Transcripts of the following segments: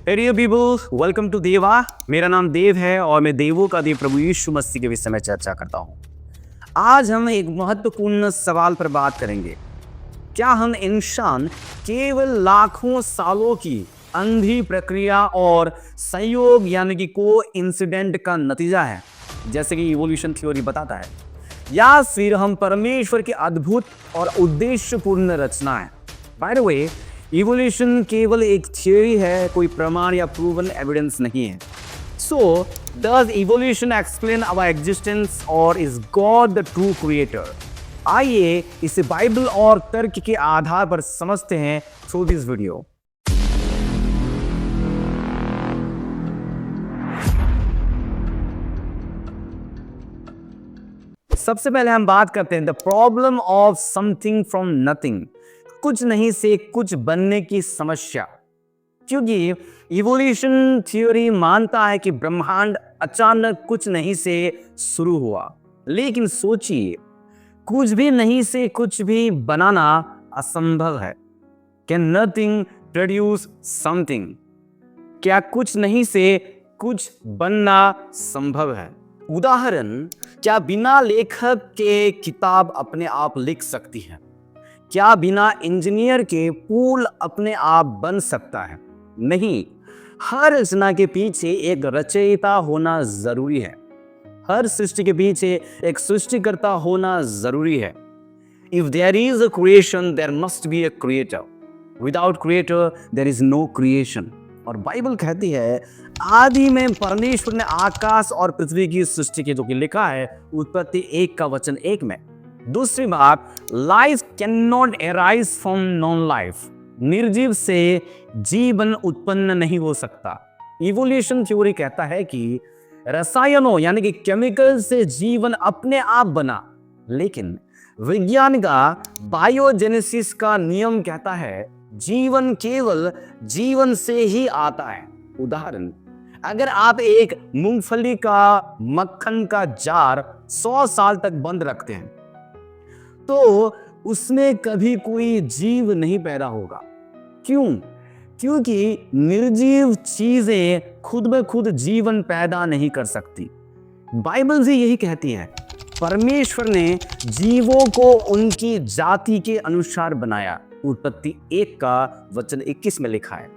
Dear people, welcome to देवा। मेरा नाम देव है और मैं देवों का देव प्रभु यीशु मसीह के विषय में चर्चा करता हूँ। आज हम एक महत्वपूर्ण सवाल पर बात करेंगे। क्या हम इंसान केवल लाखों सालों की अंधी प्रक्रिया और संयोग यानी कि को इंसिडेंट का नतीजा है, जैसे कि इवोल्यूशन थ्योरी बताता है, या फिर हम परमेश्वर की अद्भुत और उद्देश्यपूर्ण रचना है? बाय द वे, इवोल्यूशन केवल एक थियोरी है, कोई प्रमाण या प्रूवन एविडेंस नहीं है। So does evolution explain our existence और is God the true creator? आइए इसे बाइबल और तर्क के आधार पर समझते हैं थ्रू दिस वीडियो। सबसे पहले हम बात करते हैं the problem of something from nothing, कुछ नहीं से कुछ बनने की समस्या। क्योंकि इवोल्यूशन थ्योरी मानता है कि ब्रह्मांड अचानक कुछ नहीं से शुरू हुआ, लेकिन सोचिए, कुछ भी नहीं से कुछ भी बनाना असंभव है। Can nothing produce something? क्या कुछ नहीं से कुछ बनना संभव है? उदाहरण, क्या बिना लेखक के किताब अपने आप लिख सकती है? क्या बिना इंजीनियर के पुल अपने आप बन सकता है? नहीं। हर रचना के पीछे एक रचयिता होना जरूरी है। हर सृष्टि के पीछे एक सृष्टिकर्ता होना जरूरी है। If there is a creation, there must be a creator. Without creator there is no creation. और बाइबल कहती है, आदि में परमेश्वर ने आकाश और पृथ्वी की सृष्टि की, जो कि लिखा है उत्पत्ति 1:1 में। दूसरी बात, life can not arise from non life. निर्जीव से जीवन उत्पन्न नहीं हो सकता। इवोल्यूशन थ्योरी कहता है कि रसायनों यानी कि केमिकल से जीवन अपने आप बना, लेकिन विज्ञान का बायोजेनेसिस का नियम कहता है जीवन केवल जीवन से ही आता है। उदाहरण, अगर आप एक मूंगफली का मक्खन का जार 100 साल तक बंद रखते हैं तो उसमें कभी कोई जीव नहीं पैदा होगा। क्यों? क्योंकि निर्जीव चीजें खुद ब खुद जीवन पैदा नहीं कर सकती। बाइबल भी यही कहती है। परमेश्वर ने जीवों को उनकी जाति के अनुसार बनाया। उत्पत्ति 1:21 में लिखा है।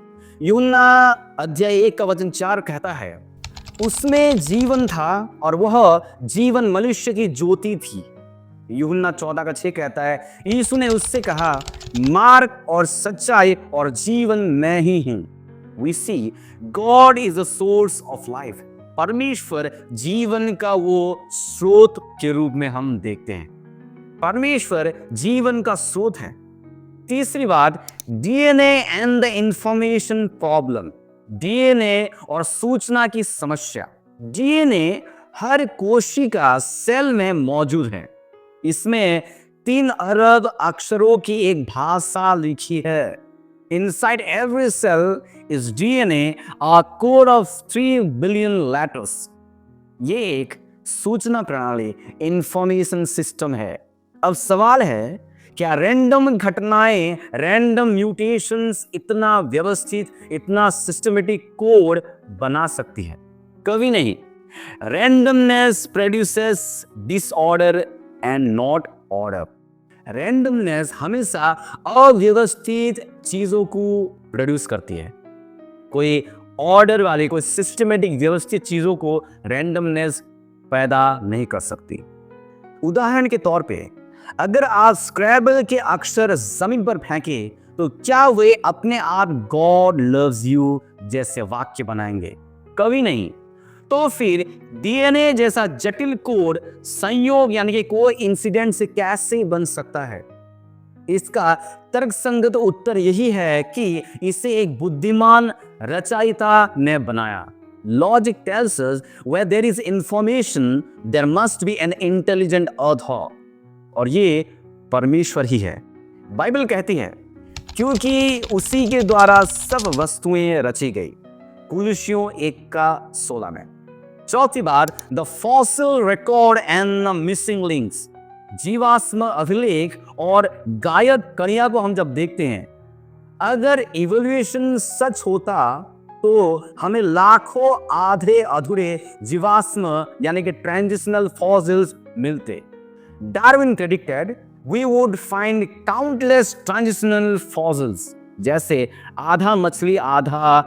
यूहन्ना अध्याय 1:4 कहता है, उसमें जीवन था और वह जीवन मनुष्य की ज्योति थी। यूहन्ना 14:6 कहता है, यीशु ने उससे कहा, मार्ग और सच्चाई और जीवन मैं ही हूं। We see God is the source of life. परमेश्वर जीवन का वो स्रोत के रूप में हम देखते हैं। परमेश्वर जीवन का स्रोत है। तीसरी बात, DNA and the information problem. DNA और सूचना की समस्या। डीएनए हर कोशिका सेल में मौजूद है। इसमें 3 अरब अक्षरों की एक भाषा लिखी है। Inside every cell is DNA, a code of 3 billion letters. ये एक सूचना प्रणाली, इंफॉर्मेशन सिस्टम है। अब सवाल है, क्या रैंडम घटनाएं, रैंडम म्यूटेशंस इतना व्यवस्थित, इतना सिस्टमेटिक कोड बना सकती है? कभी नहीं। Randomness produces disorder and not order. Randomness हमेशा अव्यवस्थित चीजों को प्रोड्यूस करती है। कोई ऑर्डर वाली, कोई सिस्टमेटिक व्यवस्थित चीजों को रैंडमनेस पैदा नहीं कर सकती। उदाहरण के तौर पे, अगर आप स्क्रैबल के अक्षर जमीन पर फेंके तो क्या वे अपने आप गॉड लव्स यू जैसे वाक्य बनाएंगे? कभी नहीं। तो फिर डीएनए जैसा जटिल कोड संयोग यानी कि कोई इंसिडेंट से कैसे बन सकता है? इसका तर्कसंगत उत्तर यही है कि इसे एक बुद्धिमान रचयिता ने बनाया। Logic tells us where there is information there must be an intelligent author, और ये परमेश्वर ही है। बाइबल कहती है, क्योंकि उसी के द्वारा सब वस्तुएं रची गई। कुलुस्सियों 1:16 में। चौथी बात, the fossil record and the missing links. जीवाश्म अभिलेख और गायब कड़ियां को हम जब देखते हैं, अगर इवोल्यूशन सच होता तो हमें लाखों आधे अधूरे जीवाश्म यानी कि ट्रांजिशनल फॉसिल्स मिलते। Darwin predicted we would find countless transitional fossils, जैसे आधा मछली आधा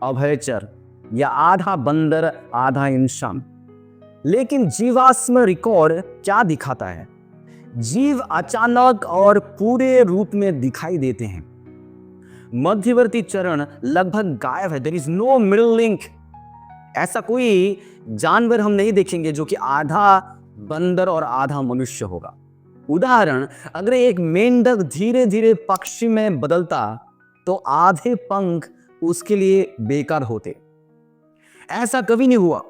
अभयचर या आधा बंदर आधा इंसान। लेकिन जीवाश्म रिकॉर्ड क्या दिखाता है? जीव अचानक और पूरे रूप में दिखाई देते हैं। मध्यवर्ती चरण लगभग गायब है। There is no middle link. ऐसा कोई जानवर हम नहीं देखेंगे जो कि आधा बंदर और आधा मनुष्य होगा। उदाहरण, अगर एक मेंढक धीरे धीरे पक्षी में बदलता तो आधे पंख उसके लिए बेकार होते। ऐसा कभी नहीं हुआ।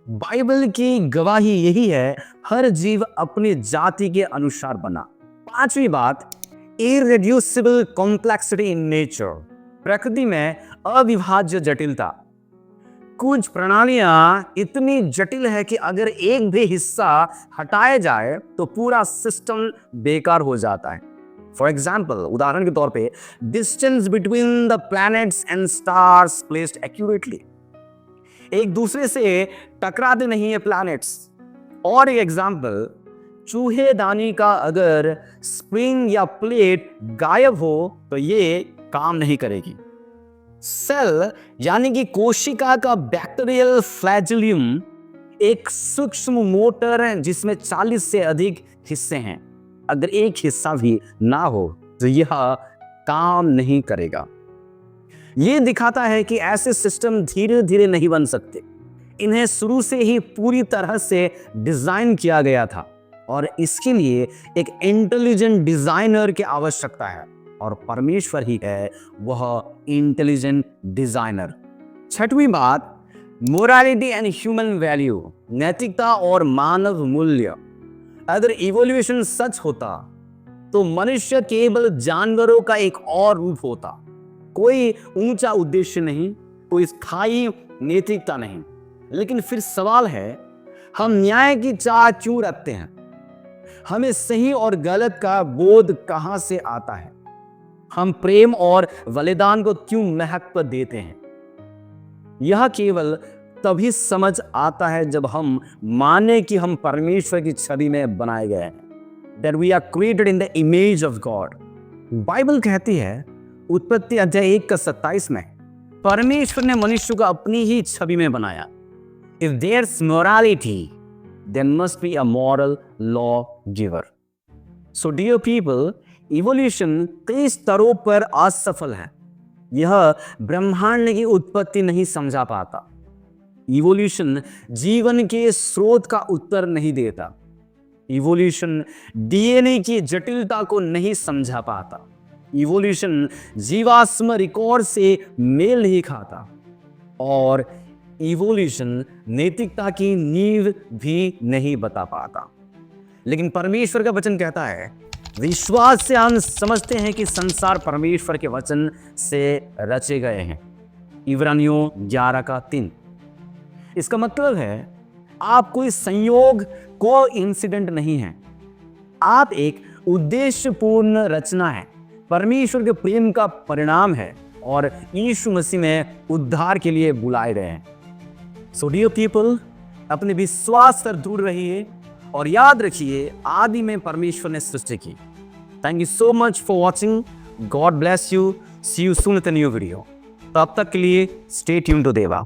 बाइबल की गवाही यही है, हर जीव अपनी जाति के अनुसार बना। पांचवी बात, इररेड्यूसिबल कॉम्प्लेक्सिटी इन नेचर। प्रकृति में अविभाज्य जटिलता। कुछ प्रणालियां इतनी जटिल है कि अगर एक भी हिस्सा हटाया जाए तो पूरा सिस्टम बेकार हो जाता है। फॉर एग्जाम्पल, उदाहरण के तौर पे, distance between the planets and stars placed accurately. एक दूसरे से टकराते नहीं है प्लैनेट्स। और एक एग्जाम्पल, चूहेदानी का अगर स्प्रिंग या प्लेट गायब हो तो ये काम नहीं करेगी। सेल यानी कि कोशिका का बैक्टीरियल फ्लैजिलियम एक सूक्ष्म मोटर है जिसमें 40 से अधिक हिस्से हैं। अगर एक हिस्सा भी ना हो तो यह काम नहीं करेगा। यह दिखाता है कि ऐसे सिस्टम धीरे धीरे नहीं बन सकते। इन्हें शुरू से ही पूरी तरह से डिजाइन किया गया था और इसके लिए एक इंटेलिजेंट डिजाइनर की आवश्यकता है, और परमेश्वर ही है वह इंटेलिजेंट डिजाइनर। छठवीं बात, मोरालिटी एंड ह्यूमन वैल्यू। नैतिकता और मानव मूल्य। अगर इवोल्यूशन सच होता तो मनुष्य केवल जानवरों का एक और रूप होता। कोई ऊंचा उद्देश्य नहीं, कोई स्थायी नैतिकता नहीं। लेकिन फिर सवाल है, हम न्याय की चाह क्यों रखते हैं? हमें सही और गलत का बोध कहां से आता है? हम प्रेम और बलिदान को क्यों महत्व देते हैं? यह केवल तभी समझ आता है जब हम माने कि हम परमेश्वर की छवि में बनाए गए हैं, that we are created in the image of God। Bible कहती है उत्पत्ति अध्याय 1:27 में, परमेश्वर ने मनुष्य को अपनी ही छवि में बनाया। If there's morality, there must be a moral law giver। So dear people, evolution कई स्तरों पर असफल है। यह ब्रह्मांड की उत्पत्ति नहीं समझा पाता। इवोल्यूशन जीवन के स्रोत का उत्तर नहीं देता। इवोल्यूशन डीएनए की जटिलता को नहीं समझा पाता। इवोल्यूशन जीवाश्म रिकॉर्ड से मेल नहीं खाता। और इवोल्यूशन नैतिकता की नींव भी नहीं बता पाता। लेकिन परमेश्वर का वचन कहता है, विश्वास से हम समझते हैं कि संसार परमेश्वर के वचन से रचे गए हैं। इब्रानियों 11:3। इसका मतलब है आप कोई संयोग को इंसिडेंट नहीं है, आप एक उद्देश्यपूर्ण रचना है, परमेश्वर के प्रेम का परिणाम है और यीशु मसीह में उद्धार के लिए बुलाए गए हैं। सो डियर पीपल, अपने विश्वास पर दूर रहिए और याद रखिए आदि में परमेश्वर ने सृष्टि की। Thank you so much for watching. God bless you. See you soon with a new video. तब तक के लिए स्टे ट्यून्ड टू देवा।